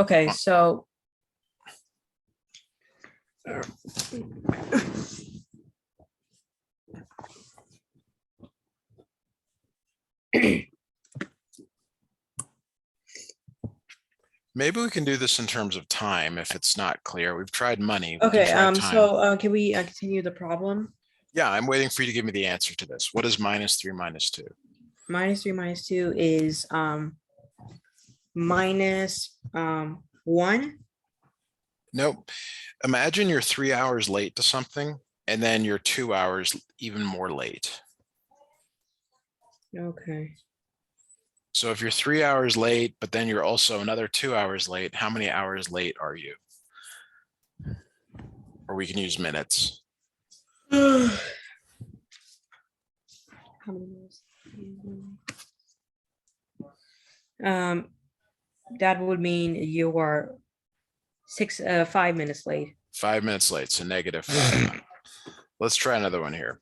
Okay, so Maybe we can do this in terms of time if it's not clear. We've tried money. We can okay, try time. so can we continue the problem? Yeah, I'm waiting for you to give me the answer to this. What is -3 minus 2? -3 minus 2 is minus 1. Nope. Imagine you're 3 hours late to something, and then you're 2 hours even more late. Okay. So if you're 3 hours late, but then you're also another 2 hours late, how many hours late are you? Or we can use minutes. How many minutes? That would mean you are 5 minutes late. 5 minutes late, so -5. Let's try another one here.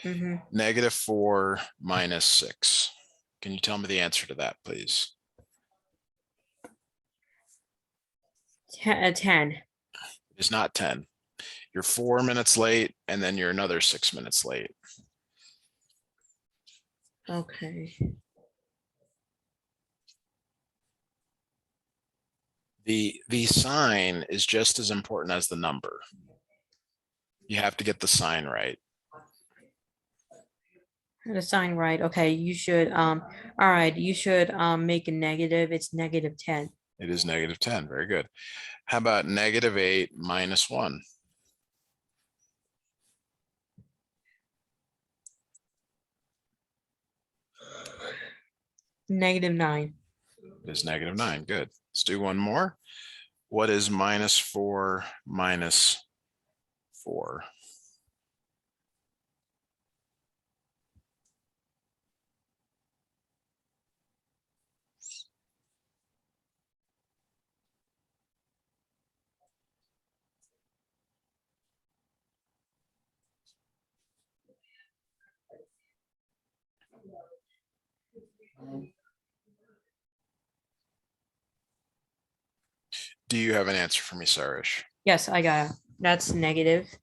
Mhm. -4 minus 6. Can you tell me the answer to that, please? 10. It's not 10. You're 4 minutes late, and then you're another 6 minutes late. Okay. The sign is just as important as the number. You have to get the sign right. The sign right. Okay, you should all right, you should make a negative. It's -10. It is -10. Very good. How about -8 minus 1? -9. It is -9. Good. Let's do one more. What is -4 minus 4? Do you have an answer for me, Sourish? Yes, I got it. That's -8.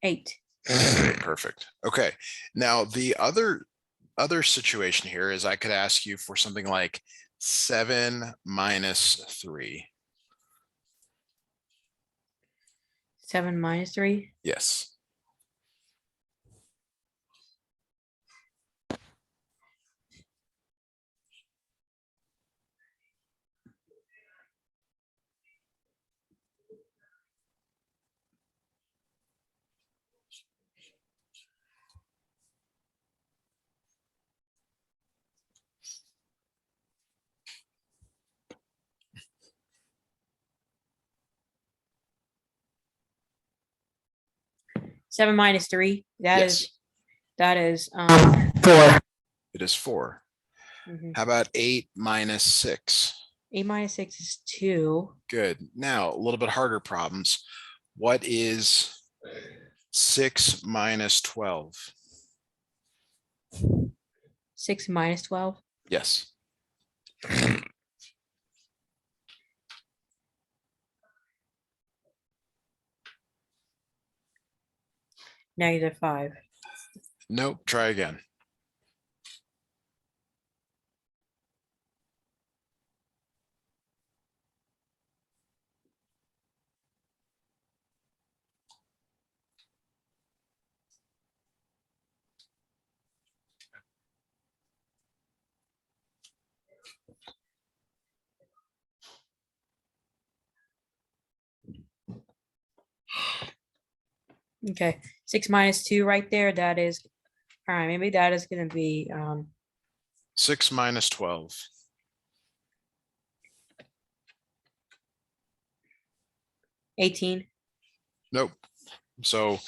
Great, perfect. Okay. Now the other situation here is I could ask you for something like 7 minus 3. 7 minus 3. Yes. Seven minus 3. Yes. That is 4. It is 4. Mhm. How about 8 minus 6? 8 minus 6 is 2. Good. Now, a little bit harder problems. What is 6 minus 12? 6 minus 12. Yes. -5. Nope. Try again. Okay. 6 minus 2 right there. That is all right. Maybe that is going to be 6 minus 12. 18. Nope. So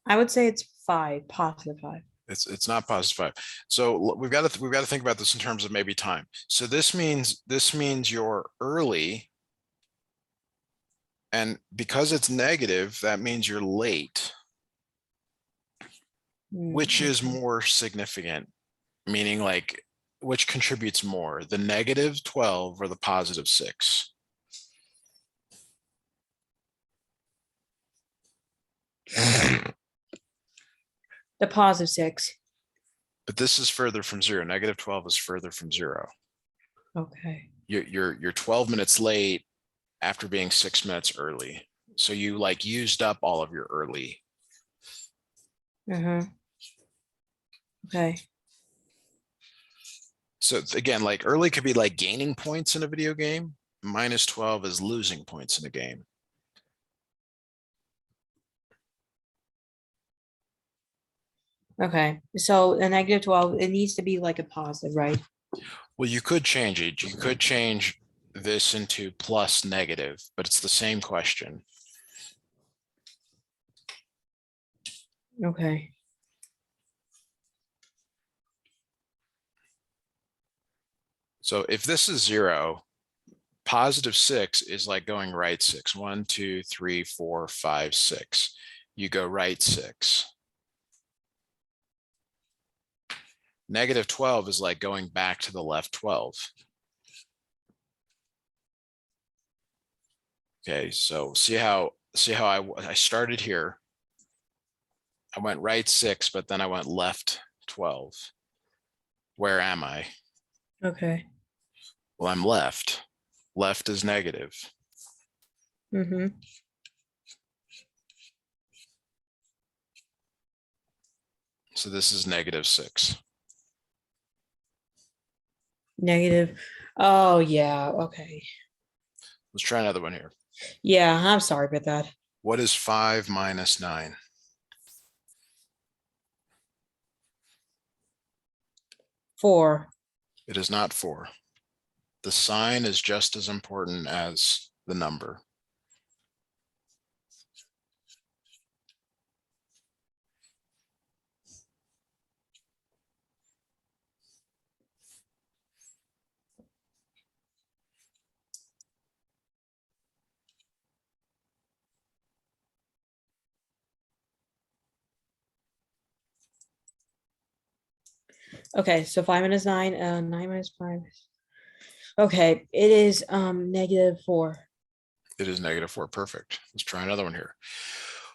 I would say it's 5, +5. it's not +5. So we've got to think about this in terms of maybe time. So this means you're early, and because it's negative, that means you're late, which is Okay. more significant, meaning like which contributes more, the negative 12 or the positive 6? The positive 6. But this is further from 0. Negative 12 is further from 0. Okay. You're 12 minutes late after being 6 minutes early. So you like used up all of your early. Uh-huh. Okay. So again, like early could be like gaining points in a video game. Minus 12 is losing points in a game. Okay. So a negative 12, it needs to be like a positive, right? Well, you could change it. You could change this into plus negative, but it's the same question. Okay. So if this is 0, positive 6 is like going right 6. 1, 2, 3, 4, 5, 6. You go right 6. Negative 12 is like going back to the left 12. Okay, so see how I started here. I went right 6, but then I went left 12. Where am I? Okay. Well, I'm left. Left is negative. Mm-hmm. So this is negative 6. Negative. Oh, yeah. Okay. Let's try another one here. Yeah, I'm sorry about that. What is 5 minus 9? 4. It is not 4. The sign is just as important as the number. Okay, so 5 minus 9, 9 minus 5. Okay, it is negative 4. It is negative 4. Perfect. Let's try another one here.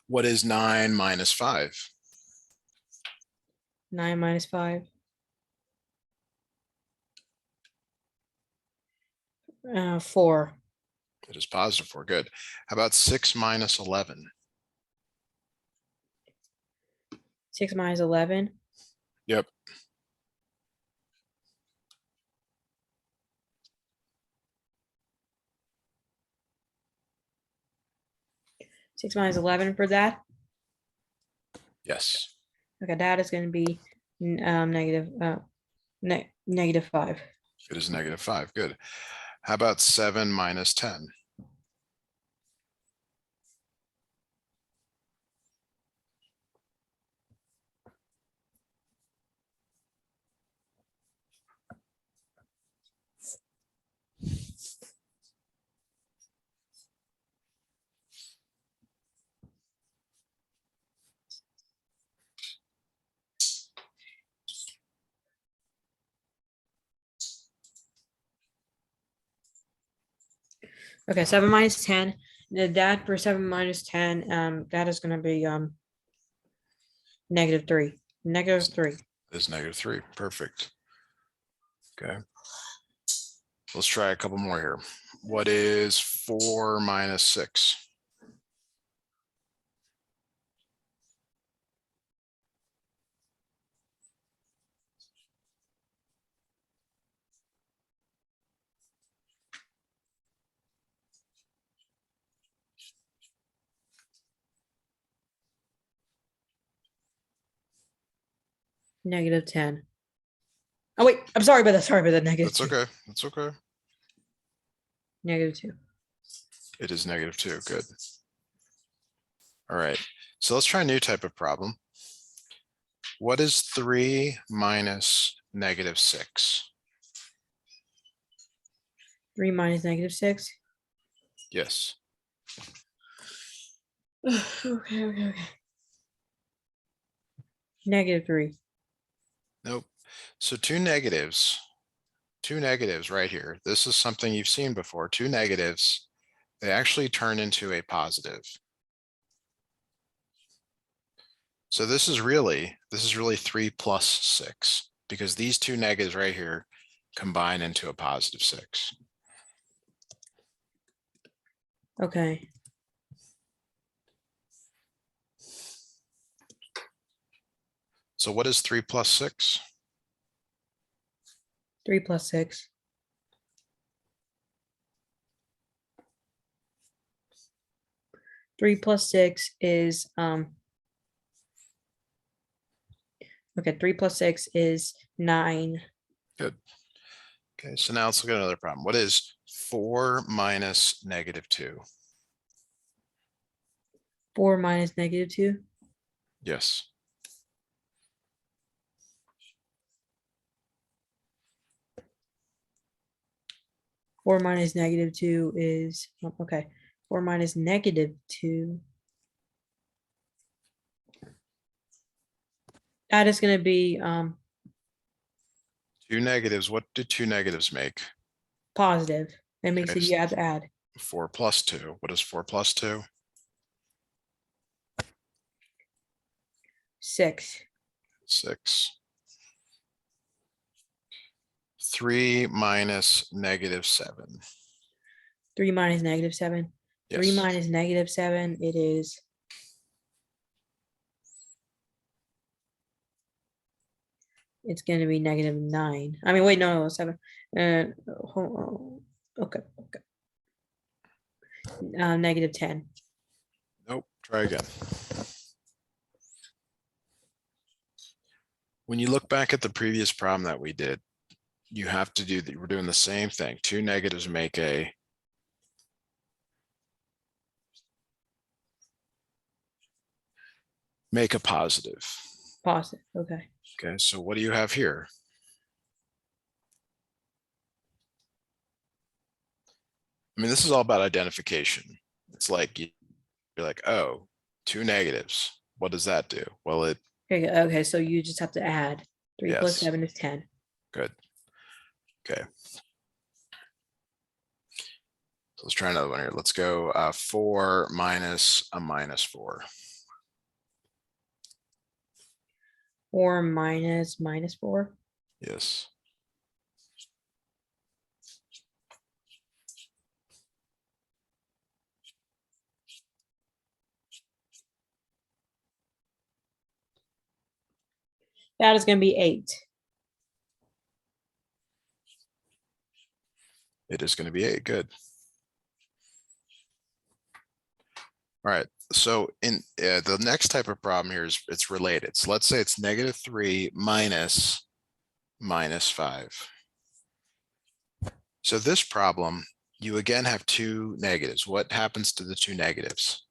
What is 9 minus 5? 9 minus 5. 4. It is positive 4. Good. How about 6 minus 11? 6 minus 11. Yep. 6 minus 11 for that. Yes. Okay, that is going to be negative negative 5. It is negative 5. Good. How about 7 minus 10? Okay, 7 minus 10. That for 7 minus 10, that is going to be negative 3. Negative 3. It is negative 3. Perfect. Okay. Let's try a couple more here. What is 4 minus 6? Negative 10. Oh, wait, I'm sorry about that. Sorry about that. Negative That's 2. okay. That's okay. Negative 2. It is negative 2. Good. All right. So let's try a new type of problem. What is 3 minus negative 6? 3 minus negative 6. Yes. Okay. Negative 3. Nope. So two negatives two negatives right here. This is something you've seen before. Two negatives, they actually turn into a positive. So this is really 3 plus 6, because these two negatives right here combine into a positive 6. Okay. So what is 3 plus 6? 3 plus 6. Three plus 6 is okay, 3 plus 6 is 9. Good. Okay, so now let's look at another problem. What is 4 minus negative 2? 4 minus negative 2. Yes. Four minus negative 2 is okay. 4 minus negative 2. That is going to be Two negatives. What do two negatives make? positive. That makes Okay, it you have to add 4 plus 2. What is 4 plus 2? 6. 6. 3 minus negative 7. 3 minus negative 7. 3 Yes. minus negative 7, it is it's going to be negative 9. I mean, wait, no, 7. Okay. Negative 10. Nope. Try again. When you look back at the previous problem that we did, you have to do that. We're doing the same thing. Two negatives make a positive. Positive. Okay. Okay, so what do you have here? I mean, this is all about identification. It's like you're like, oh, two negatives. What does that do? Well, it, Okay, so you just have to add 3 plus yes, 7 is 10. good. Okay. So let's try another one here. Let's go 4 minus a minus 4. 4 minus minus 4. Yes. That is going to be 8. It is going to be 8. Good. All right. So in the next type of problem here is it's related. So let's say it's negative 3 minus 5. So this problem, you again have two negatives. What happens to the two negatives?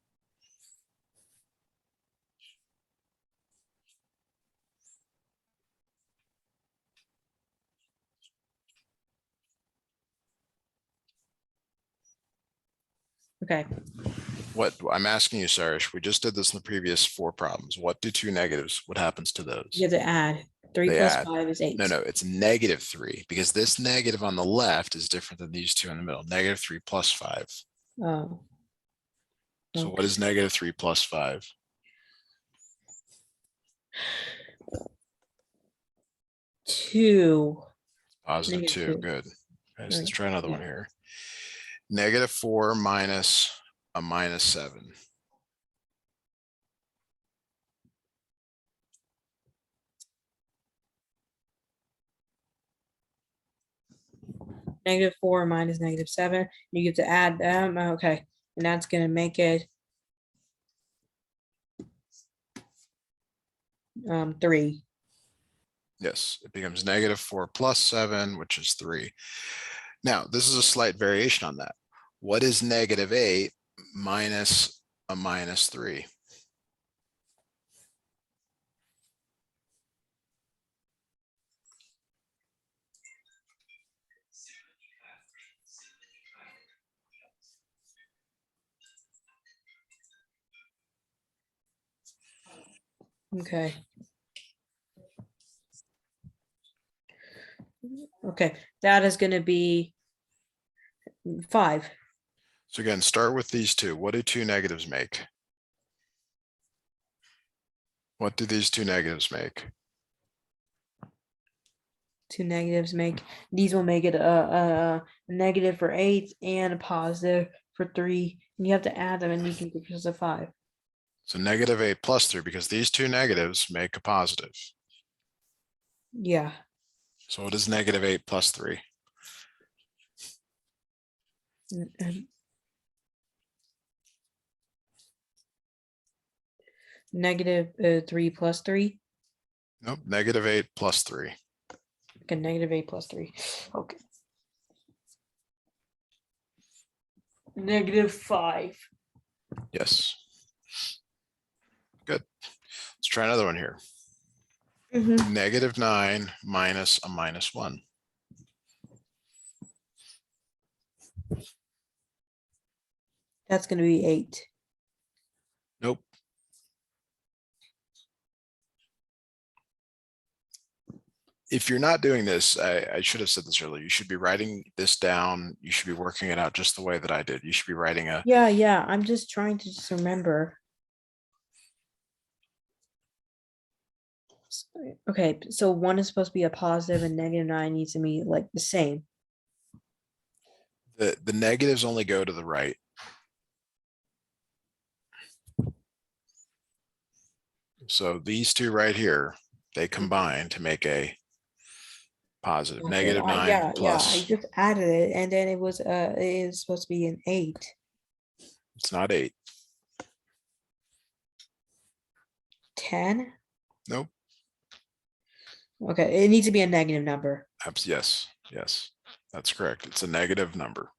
Okay. What I'm asking you, Sourish, we just did this in the previous 4 problems. What do two negatives? What happens to those? You have to add 3 They plus add. 5 is 8. No, it's negative 3, because this negative on the left is different than these two in the middle. Negative 3 plus 5. Oh. So what is negative 3 plus 5? 2. Positive Negative 2. 2. Good. Okay, so let's Okay. try another one Yeah. here. Negative 4 minus a minus 7. Negative 4 minus negative 7. You get to add them. Okay. And that's going to make it 3. Yes, it becomes negative 4 plus 7, which is 3. Now, this is a slight variation on that. What is negative 8 minus a minus 3? Okay. Okay, that is gonna be 5. So again, start with these two. What do two negatives make? What do these two negatives make? 2 negatives make, these will make it a negative for 8 and a positive for 3. And you have to add them and you can get just a 5. So -8 plus 3, because these two negatives make a positive. Yeah. So what is -8 plus 3? Negative 3 plus 3. Nope, -8 plus 3. Okay, negative 8 plus 3. Okay. Negative 5. Yes. Good. Let's try another one here. Mhm. -9 minus a -1. That's going to be 8. Nope. If you're not doing this, I should have said this earlier. You should be writing this down. You should be working it out just the way that I did. You should be writing a, Yeah, yeah. I'm just trying to just remember. Okay, so 1 is supposed to be a positive and -9 needs to be like the same. the negatives only go to the right. So these two right here, they combine to make a positive. Okay, -9 yeah, yeah. I plus, just added it and then it is supposed to be an 8. it's not 8. 10. Nope. Okay, it needs to be a negative number. Yes, yes, that's correct. It's a negative number.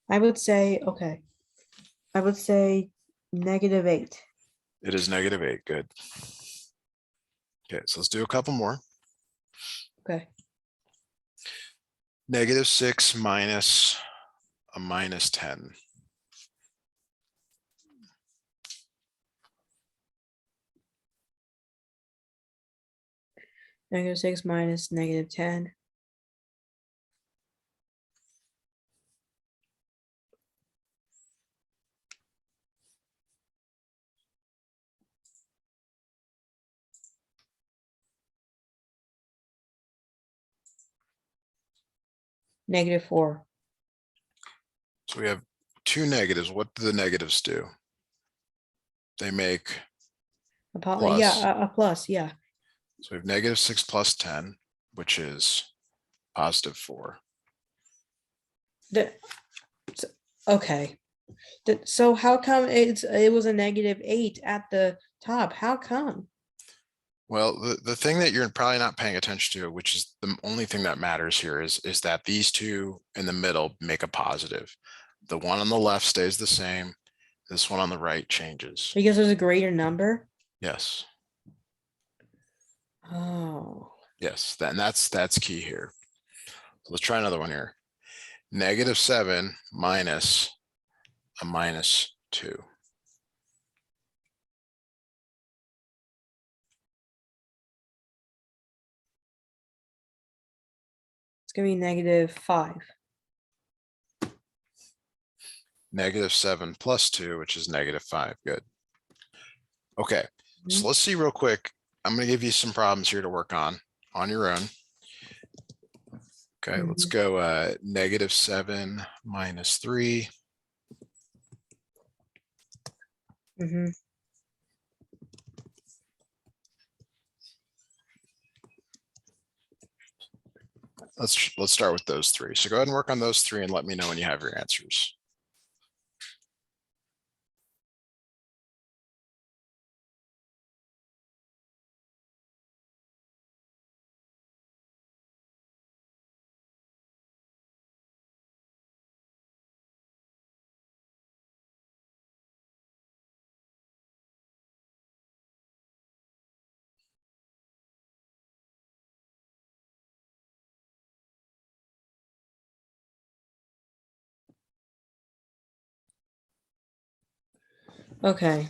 I would say, okay. I would say -8. It is -8. Good. Okay, so let's do a couple more. Okay. -6 minus a -10. -6 minus -10. -4. So we have two negatives. What do the negatives do? They make Yeah, plus. a plus, yeah. So we have -6 plus 10, which is +4. The, okay. So how come it was a -8 at the top? How come? Well, the thing that you're probably not paying attention to, which is the only thing that matters here, is that these two in the middle make a positive. The one on the left stays the same. This one on the right changes. Because there's a greater number? Yes, Oh. yes, and that's key here. So let's try another one here. -7 minus a -2. It's gonna be -5. -7 plus 2, which is -5. Good. Okay, so Mhm. let's see real quick. I'm going to give you some problems here to work on your own. Okay, let's Mhm. go -7 minus 3. Mhm. Let's start with those three. So go ahead and work on those three and let me know when you have your answers. Okay.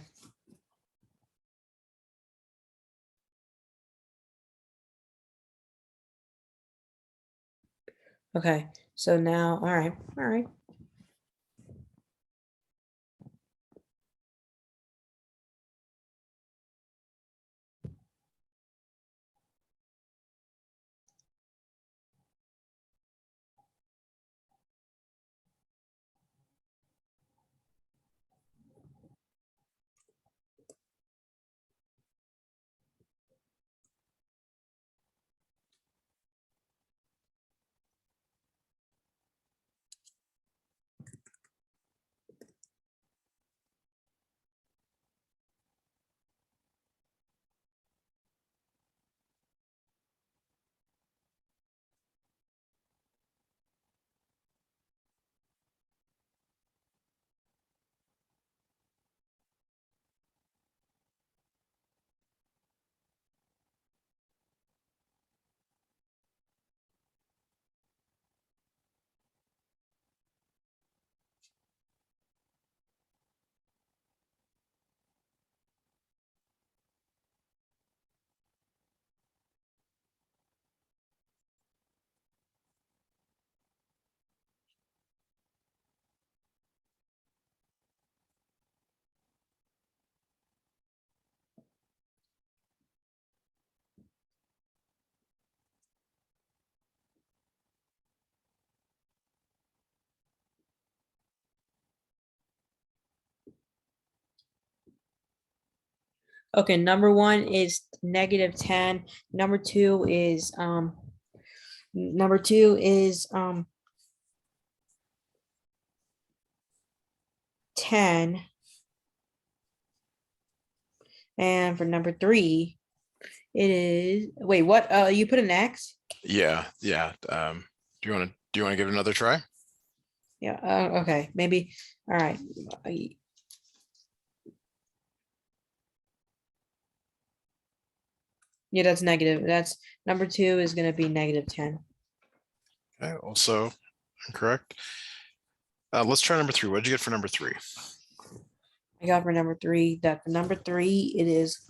Okay, so now, all right, all right. Okay, number one is -10. Number two is 10. And for number three, it is, wait, what? You put an X? Yeah, yeah. Do you want to give it another try? Yeah, okay, maybe. All right. Yeah, that's negative. That's number two is gonna be -10. Okay, also incorrect. Let's try number three. What did you get for number three? I got for number three that for number three it is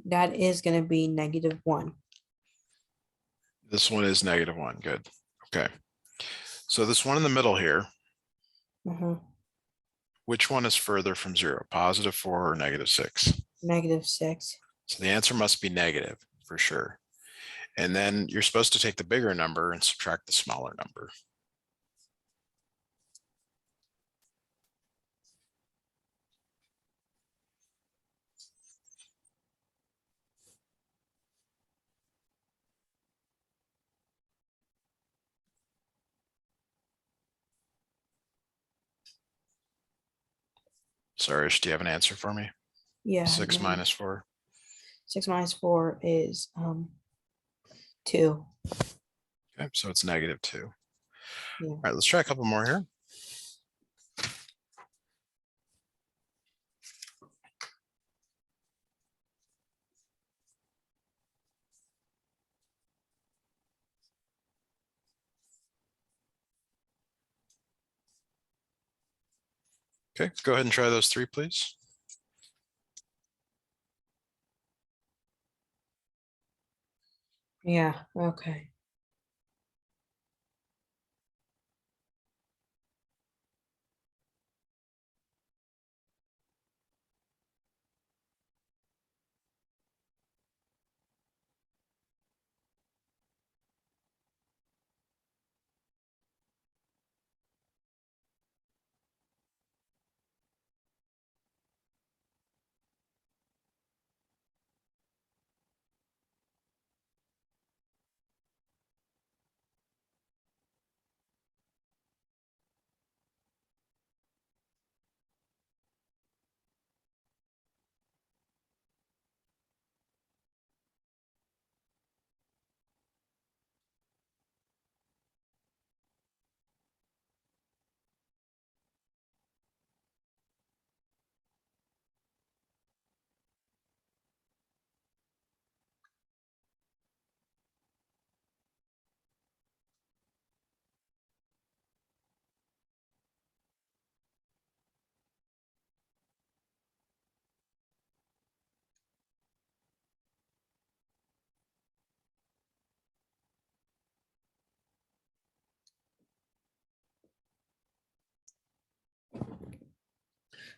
that is gonna be -1. This one is -1. Good. Okay. So this one in the middle here, Mhm. which one is further from zero? +4 or -6? -6. So the answer must be negative for sure. And then you're supposed to take the bigger number and subtract the smaller number. Sourish, do you have an answer for me? Yeah. 6 minus 4. 6 minus 4 is 2. Okay, so it's -2. Yeah. All right, let's try a couple more here. Okay, go ahead and try those three, please. Yeah. Okay.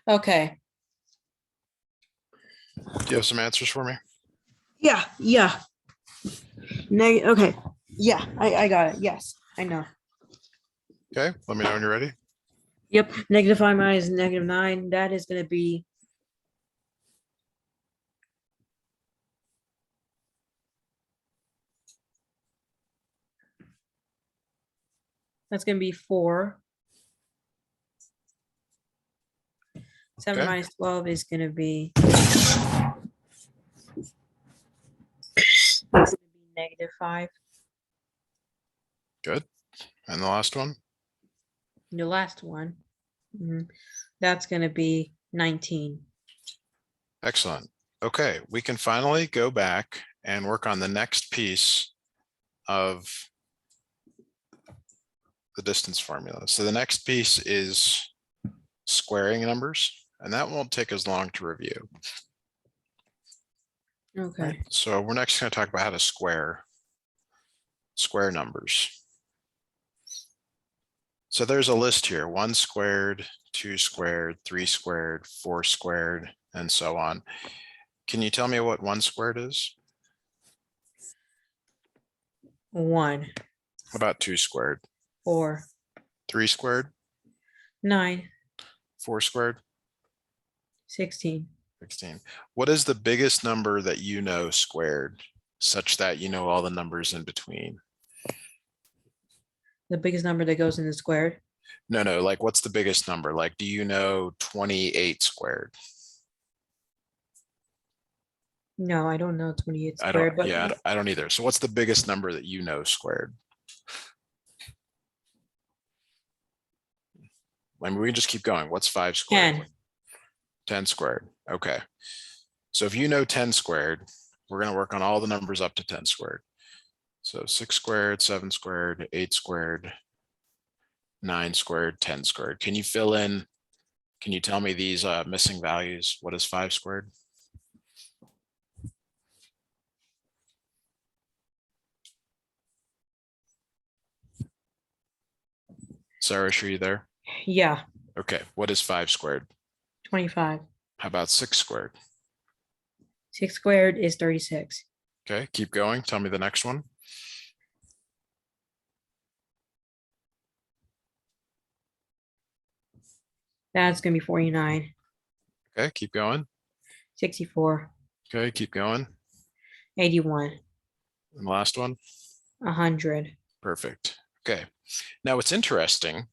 Okay. Do you have some answers for me? Yeah. Yeah. Okay. Yeah. I got it. Yes. I know. Okay, let me know when you're ready. Yep. -5 minus -9. That is going to be. That's going to be 4. 7 Okay. minus 12 is going to be. That's going to be -5. Good. And the last one? The last one. That's going to be 19. Excellent. Okay, we can finally go back and work on the next piece of the distance formula. So the next piece is squaring numbers, and that won't take as long to review. Okay. Right? So we're next going to talk about how to square numbers. So there's a list here: 1 squared, 2 squared, 3 squared, 4 squared, and so on. Can you tell me what 1 squared is? 1, What about 2 squared? 4, 3 squared? 9, 4 squared? 16. 16. What is the biggest number that you know squared, such that you know all the numbers in between? The biggest number that goes in the squared. No, like what's the biggest number? Like, do you know 28 squared? No, I don't know 28 squared, but Yeah, I don't either. So what's the biggest number that you know squared? I mean, we can just keep going. What's 5 squared? 10. 10 squared. Okay. So if you know 10 squared, we're going to work on all the numbers up to 10 squared. So 6 squared, 7 squared, 8 squared, 9 squared, 10 squared. Can you fill in? Can you tell me these missing values? What is 5 squared? Sourish, are you there? Yeah, Okay. What is 5 squared? 25. How about 6 squared? 6 squared is 36. Okay. Keep going. Tell me the next one. That's going to be 49. Okay. Keep going. 64. Okay. Keep going. 81. And the last one. 100. Perfect. Okay. Now what's interesting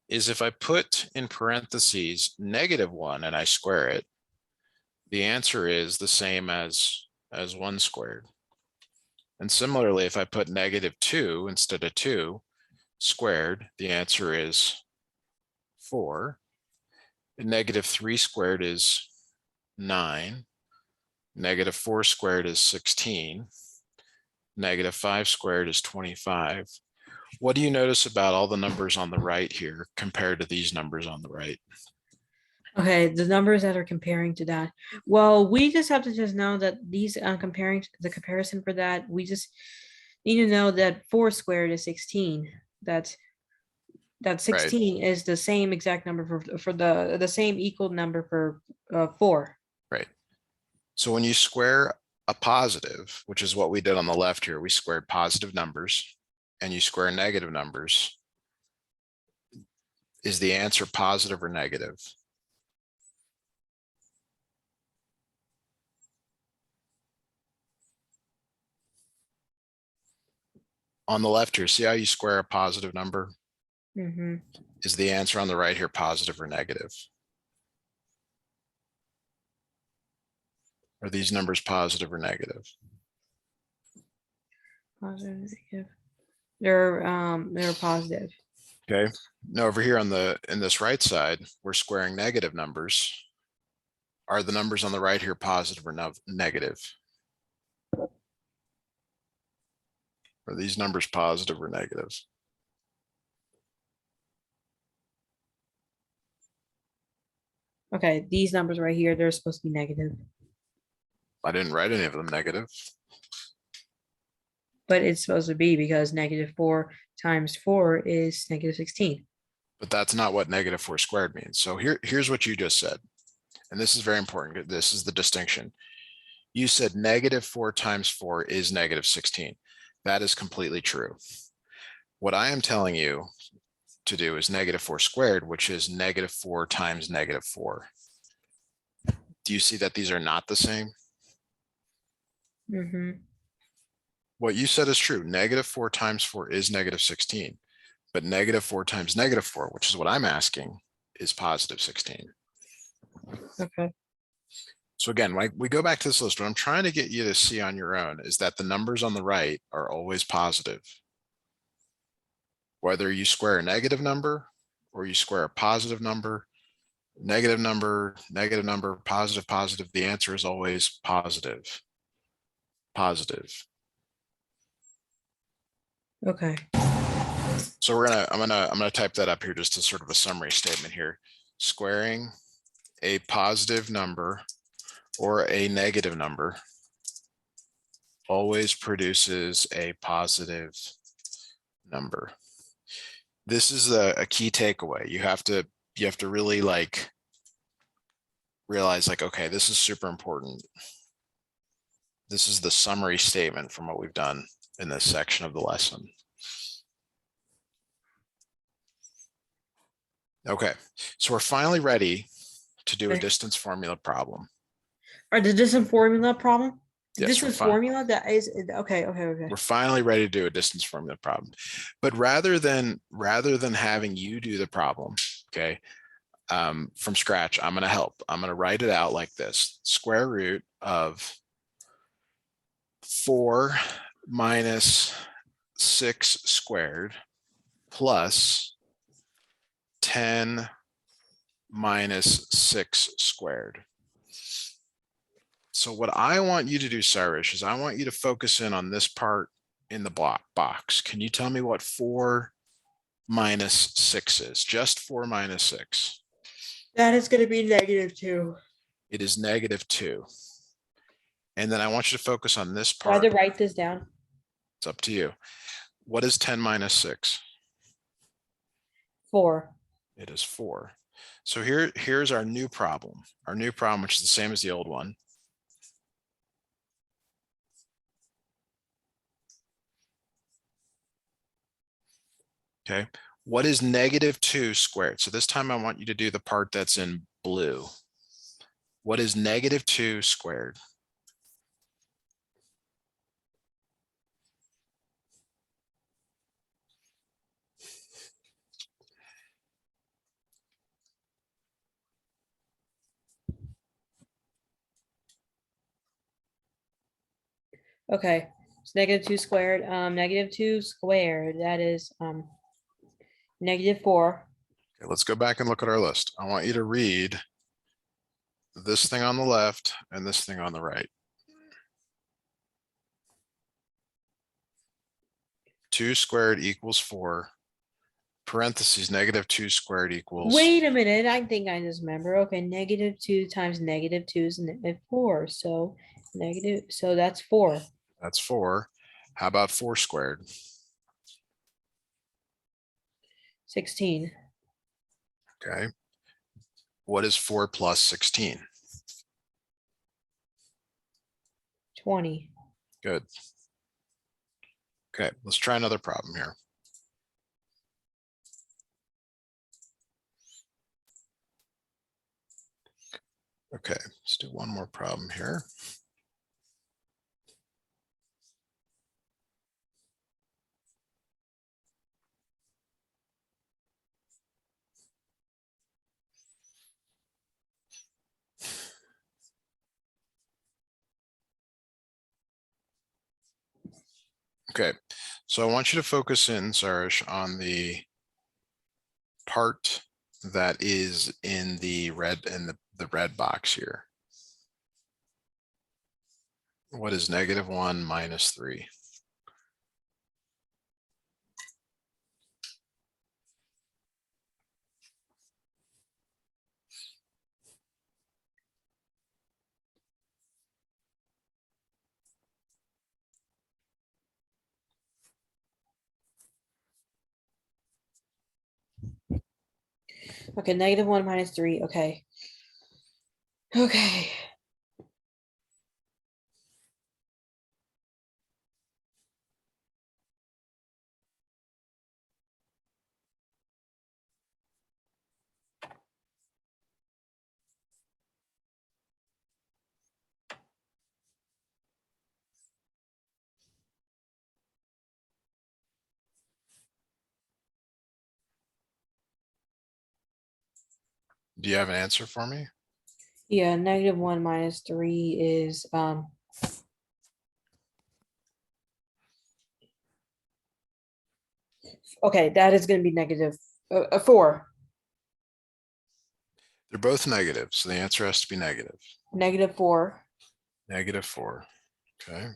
is if I put in parentheses -1 and I square it, the answer is the same as 1 squared. And similarly, if I put -2 instead of 2 squared, the answer is 4. And -3 squared is 9. -4 squared is 16. -5 squared is 25. What do you notice about all the numbers on the right here compared to these numbers on the right? Okay, the numbers that are comparing to that. Well, we just have to just know that these comparing the comparison for that, we just need to know that 4 squared is 16. That 16 is the same exact number for the same equal number for 4. Right. So when you square a positive, which is what we did on the left here, we squared positive numbers, and you square negative numbers, is the answer positive or negative? On the left here, see how you square a positive number? Mm-hmm. Is the answer on the right here positive or negative? Are these numbers positive or negative? Positive, negative. They're positive. Okay. Now over here on in this right side, we're squaring negative numbers. Are the numbers on the right here positive or negative? Are these numbers positive or negative? Okay, these numbers right here, they're supposed to be negative, I didn't write any of them negative. but it's supposed to be because -4 times 4 is -16. but that's not what negative 4 squared means. So here's what you just said. And this is very important. This is the distinction. You said negative 4 times 4 is negative 16. That is completely true. What I am telling you to do is negative 4 squared, which is negative 4 times negative 4. Do you see that these are not the same? Mm-hmm. What you said is true. Negative 4 times 4 is negative 16, but negative 4 times negative 4, which is what I'm asking, is positive 16. Okay. So again, when we go back to this list, what I'm trying to get you to see on your own is that the numbers on the right are always positive. Whether you square a negative number or you square a positive number, negative number, positive, positive, the answer is always positive. Positive. Okay. So I'm gonna type that up here just as sort of a summary statement here. Squaring a positive number or a negative number always produces a positive number. This is a key takeaway. You have to really like realize like, okay, this is super important. This is the summary statement from what we've done in this section of the lesson. Okay, so we're finally ready to do a Okay. distance formula problem. Or the distance formula problem? The Yes, distance formula that is okay, okay. We're finally ready to do a distance formula problem. But rather than having you do the problem, okay, from scratch, I'm going to help. I'm going to write it out like this. Square root of 4 minus 6 squared plus 10 minus 6 squared. So what I want you to do, Sourish, is I want you to focus in on this part in the block box. Can you tell me what 4 minus 6 is? Just 4 minus 6. That is going to be -2. It is -2. And then I want you to focus on this So I had part. to write this down. It's up to you. What is 10 minus 6? 4. It is 4. So here's our new problem. Our new problem, which is the same as the old one. Okay. What is -2 squared? So this time I want you to do the part that's in blue. What is -2 squared? Okay. It's -2 squared. -2 squared. That is -4. Okay, let's go back and look at our list. I want you to read this thing on the left and this thing on the right. 2 squared equals 4. Parentheses, -2 squared equals. Wait a minute. I think I just remember. Okay, -2 times -2 is -4. So negative. So that's 4. That's 4. How about 4 squared? 16. Okay. What is 4 plus 16? 20. Good. Okay, let's try another problem here. Okay, let's do one more problem here. Okay, so I want you to focus in, Sourish, on the part that is in the red the red box here. What is -1 minus 3? Okay, -1 minus 3. Okay. Okay. Do you have an answer for me? Yeah, -1 minus 3 is okay, that is going to be negative 4. They're both negative, so the answer has to be negative. -4. -4. Okay.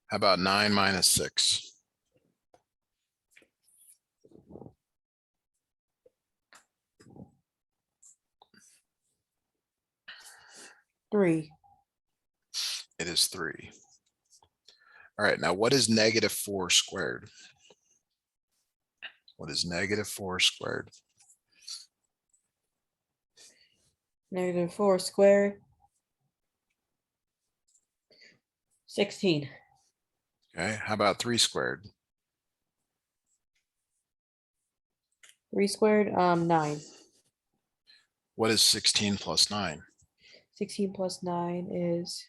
How about 9 minus 6? 3. It is 3. All right, now what is -4 squared? What is -4 squared? -4 squared. 16. Okay, how about 3 squared? 3 squared, 9. What is 16 plus 9? 16 plus 9 is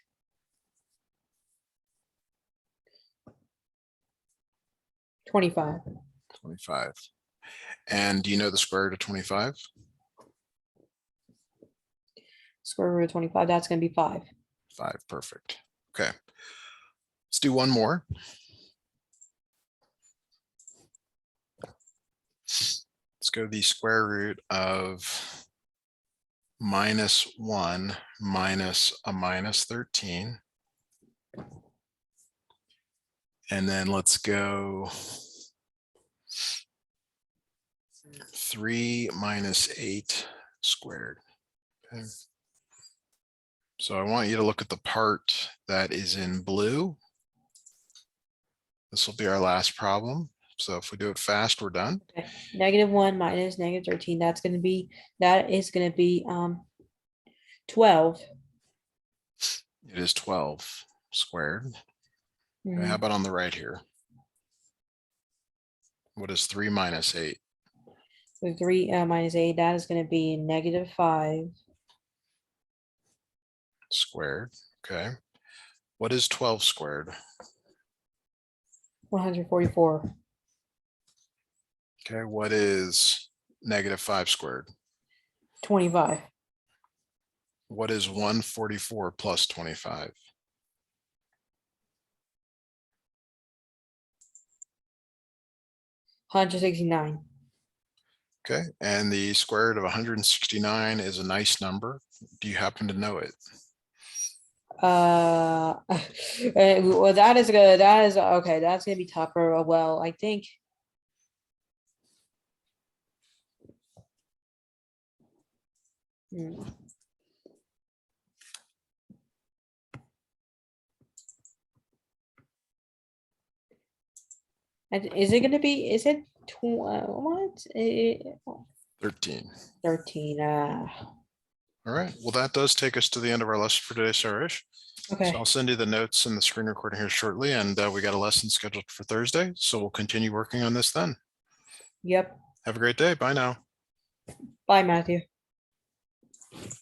25. 25. And do you know the square root of 25? Square root of 25, that's going to be 5. 5, perfect. Okay. Let's do one more. Let's go the square root of -1 minus a -13. And then let's go 3 minus 8 squared. Okay. So I want you to look at the part that is in blue. This will be our last problem. So if we do it fast, we're done. Okay. -1 minus -13, that is going to be 12. It is 12 squared. Okay, how Mhm. about on the right here? What is 3 minus 8? So 3 minus 8, that is going to be -5. Squared. Okay. What is 12 squared? 144. Okay. What is -5 squared? 25. What is 144 plus 25? 169. Okay. And the square root of 169 is a nice number. Do you happen to know it? Well, that is good. That is okay. That's gonna be tougher. Well, I think. Hmm. Is it gonna be? Is it what? 13. 13. All right. Well, that does take us to the end of our lesson for today, Sourish. So I'll Okay. send you the notes and the screen recording here shortly. And we got a lesson scheduled for Thursday. So we'll continue working on this then. Yep. Have a great day. Bye now. Bye, Matthew.